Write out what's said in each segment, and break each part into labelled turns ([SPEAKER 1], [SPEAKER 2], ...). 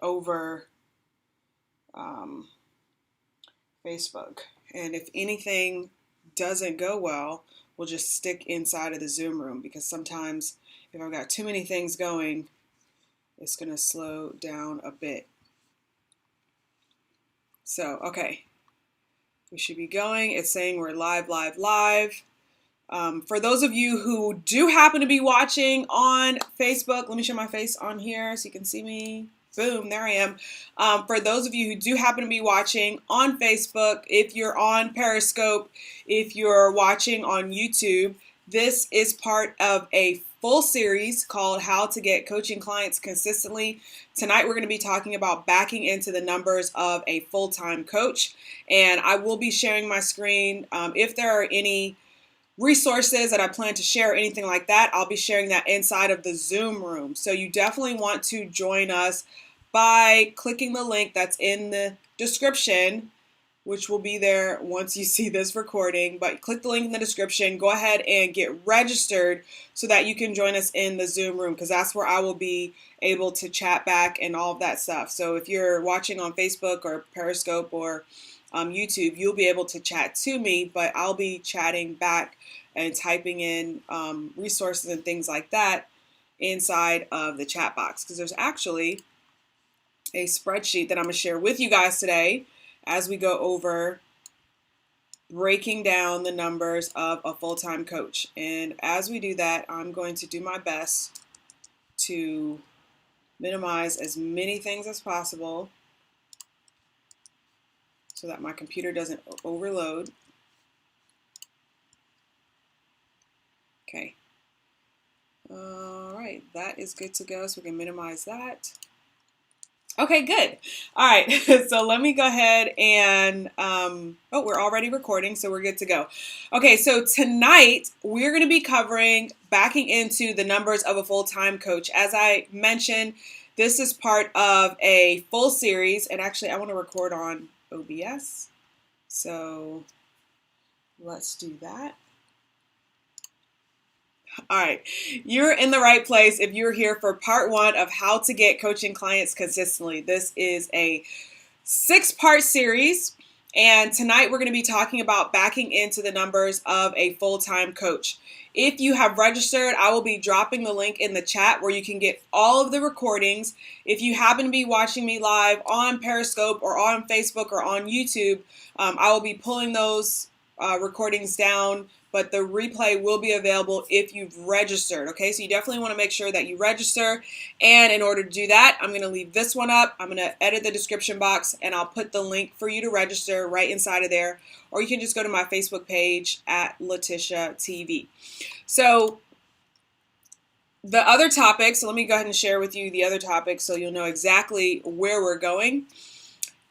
[SPEAKER 1] over Facebook. And if anything doesn't go well, we'll just stick inside of the Zoom room, because sometimes if I've got too many things going, it's going to slow down a bit. So, okay, we should be going. It's saying we're live, live, live. For those of you who do happen to be watching on Facebook, let me show my face on here so you can see me. Boom, there I am. For those of you who do happen to be watching on Facebook, if you're on Periscope, if you're watching on YouTube, this is part of a full series called How to Get Coaching Clients Consistently. Tonight we're going to be talking about backing into the numbers of a full-time coach, and I will be sharing my screen. If there are any resources that I plan to share or anything like that, I'll be sharing that inside of the Zoom room. So you definitely want to join us by clicking the link that's in the description, which will be there once you see this recording. But click the link in the description, go ahead and get registered so that you can join us in the Zoom room, because that's where I will be able to chat back and all of that stuff. So if you're watching on Facebook or Periscope or YouTube, you'll be able to chat to me, but I'll be chatting back and typing in resources and things like that inside of the chat box, because there's actually a spreadsheet that I'm going to share with you guys today as we go over breaking down the numbers of a full-time coach. And as we do that, I'm going to do my best to minimize as many things as possible so that my computer doesn't overload. Okay. All right, that is good to go, so we can minimize that. Okay, good. All right, so let me go ahead and, oh, we're already recording, so we're good to go. Okay, so tonight we're going to be covering backing into the numbers of a full-time coach. As I mentioned, this is part of a full series, and actually I want to record on OBS, so let's do that. All right, you're in the right place if you're here for part one of How to Get Coaching Clients Consistently. This is a 6-part series, and tonight we're going to be talking about backing into the numbers of a full-time coach. If you have registered, I will be dropping the link in the chat where you can get all of the recordings. If you happen to be watching me live on Periscope or on Facebook or on YouTube, I will be pulling those recordings down, but the replay will be available if you've registered. Okay, so you definitely want to make sure that you register. And in order to do that, I'm going to leave this one up. I'm going to edit the description box, and I'll put the link for you to register right inside of there. Or you can just go to my Facebook page at Letitia TV. So the other topics, so let me go ahead and share with you the other topics so you'll know exactly where we're going.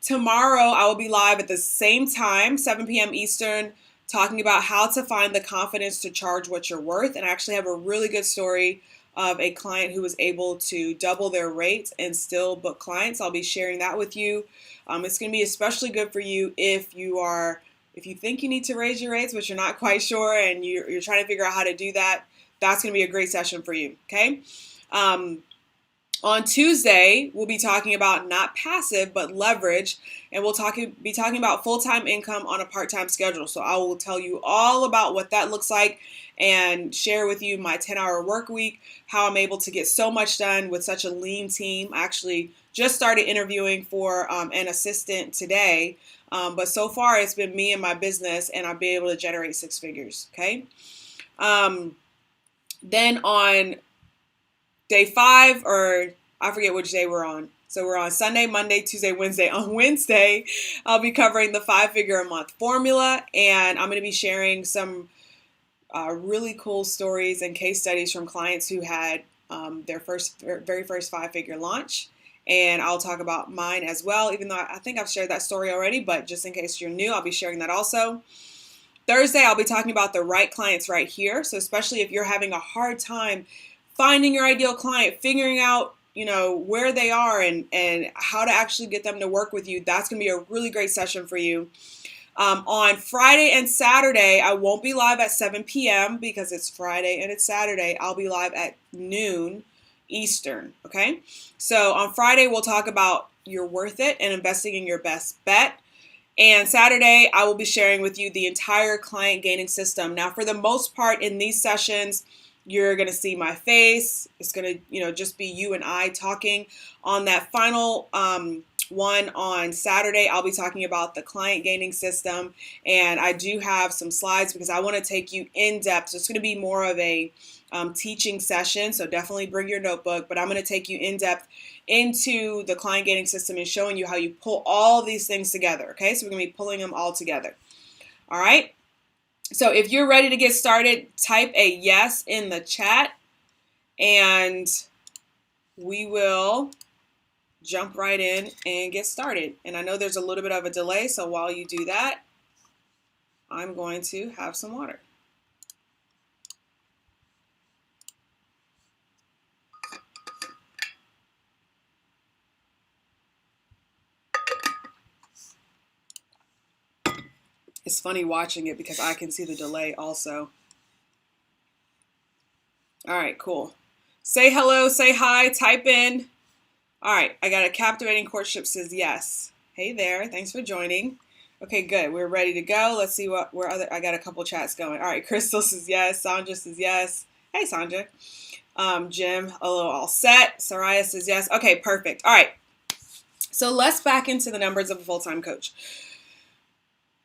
[SPEAKER 1] Tomorrow, I will be live at the same time, 7 p.m. Eastern, talking about how to find the confidence to charge what you're worth. And I actually have a really good story of a client who was able to double their rates and still book clients. I'll be sharing that with you. It's going to be especially good for you if you think you need to raise your rates, but you're not quite sure and you're trying to figure out how to do that. That's going to be a great session for you. Okay. On Tuesday, we'll be talking about not passive, but leverage, and we'll be talking about full-time income on a part-time schedule. So I will tell you all about what that looks like and share with you my 10-hour work week, how I'm able to get so much done with such a lean team. I actually just started interviewing for an assistant today, but so far it's been me and my business, and I've been able to generate 6 figures, okay? Then on day 5, or I forget which day we're on. So we're on Sunday, Monday, Tuesday, Wednesday. On Wednesday, I'll be covering the 5-figure-a-month formula, and I'm going to be sharing some really cool stories and case studies from clients who had their very first 5-figure launch. And I'll talk about mine as well, even though I think I've shared that story already, but just in case you're new, I'll be sharing that also. Thursday, I'll be talking about the right clients right here. So especially if you're having a hard time finding your ideal client, figuring out, where they are and how to actually get them to work with you, that's going to be a really great session for you. On Friday and Saturday, I won't be live at 7 p.m. because it's Friday and it's Saturday. I'll be live at noon Eastern, okay? So on Friday, we'll talk about you're worth it and investing in your best bet. And Saturday, I will be sharing with you the entire client gaining system. Now, for the most part in these sessions, you're going to see my face. It's going to, just be you and I talking. On that final one on Saturday, I'll be talking about the client gaining system. And I do have some slides because I want to take you in depth. So it's going to be more of a teaching session. So definitely bring your notebook, but I'm going to take you in depth into the client gaining system and showing you how you pull all these things together. Okay, so we're going to be pulling them all together. All right. So if you're ready to get started, type a yes in the chat and we will jump right in and get started. And I know there's a little bit of a delay, so while you do that, I'm going to have some water. It's funny watching it because I can see the delay also. All right, cool. Say hello, say hi, type in. All right, I got a captivating courtship says yes. Hey there, thanks for joining. Okay, good. We're ready to go. Let's see I got a couple chats going. All right, Crystal says yes. Sandra says yes. Hey, Sandra. Jim, hello, all set. Soraya says yes. Okay, perfect. All right. So let's back into the numbers of a full-time coach.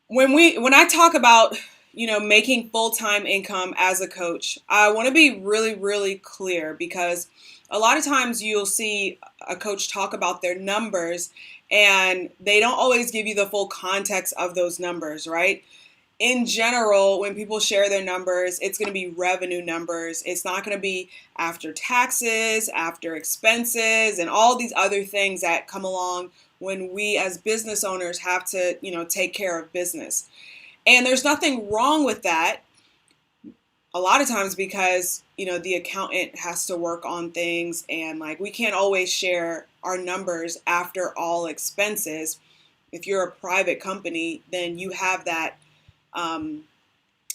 [SPEAKER 1] When I talk about, making full-time income as a coach, I want to be really, really clear because a lot of times you'll see a coach talk about their numbers and they don't always give you the full context of those numbers, right? In general, when people share their numbers, it's going to be revenue numbers. It's not going to be after taxes, after expenses, and all these other things that come along when we as business owners have to, take care of business. And there's nothing wrong with that a lot of times because, the accountant has to work on things and we can't always share our numbers after all expenses. If you're a private company, then you have that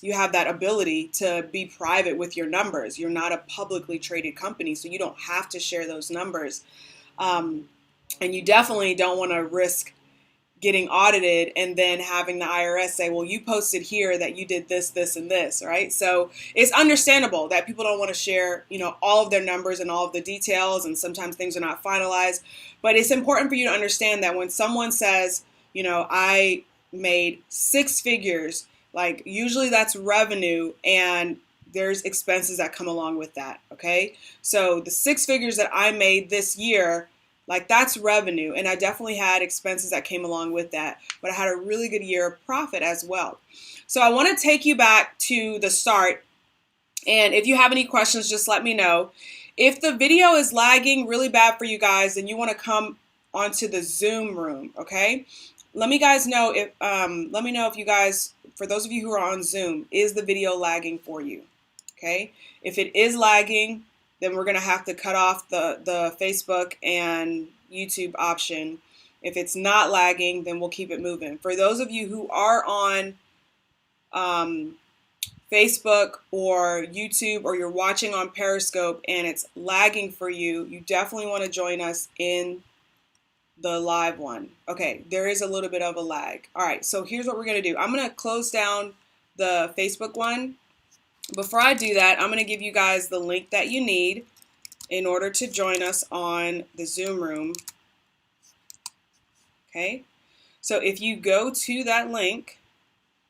[SPEAKER 1] ability to be private with your numbers. You're not a publicly traded company, so you don't have to share those numbers. And you definitely don't want to risk getting audited and then having the IRS say, well, you posted here that you did this, this, and this, right? So it's understandable that people don't want to share, all of their numbers and all of the details, and sometimes things are not finalized. But it's important for you to understand that when someone says, I made 6 figures, usually that's revenue and there's expenses that come along with that, okay? So the 6 figures that I made this year, that's revenue, and I definitely had expenses that came along with that, but I had a really good year of profit as well. So I want to take you back to the start, and if you have any questions, just let me know. If the video is lagging really bad for you guys, then you want to come onto the Zoom room, okay? Let me know if you guys, for those of you who are on Zoom, is the video lagging for you, okay? If it is lagging, then we're going to have to cut off the Facebook and YouTube option. If it's not lagging, then we'll keep it moving. For those of you who are on Facebook or YouTube, or you're watching on Periscope and it's lagging for you, you definitely want to join us in the live one. Okay, there is a little bit of a lag. All right, so here's what we're going to do. I'm going to close down the Facebook one. Before I do that, I'm going to give you guys the link that you need in order to join us on the Zoom room. Okay, so if you go to that link,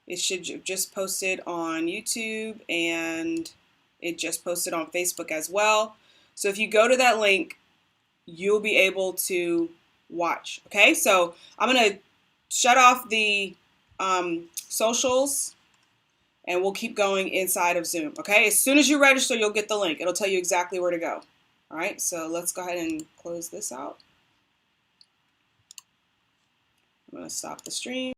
[SPEAKER 1] it should just posted on YouTube and it just posted on Facebook as well. So if you go to that link, you'll be able to watch. Okay, so I'm going to shut off the socials and we'll keep going inside of Zoom. Okay, as soon as you register, you'll get the link. It'll tell you exactly where to go. All right, so let's go ahead and close this out. I'm going to stop the stream.